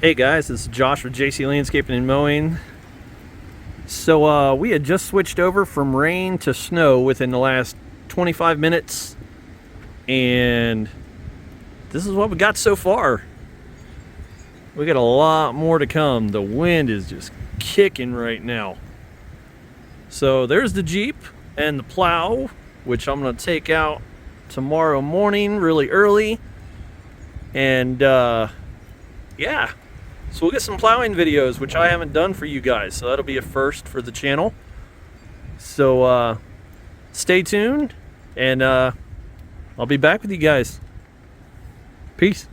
Hey guys, this is Josh with JC Landscaping and Mowing. So we had just switched over from rain to snow within the last 25 minutes, and this is what we got so far. We got a lot more to come. The wind is just kicking right now. So there's the Jeep and the plow, which I'm going to take out tomorrow morning really early. And yeah, so we'll get some plowing videos, which I haven't done for you guys, so that'll be a first for the channel. So stay tuned, and I'll be back with you guys. Peace.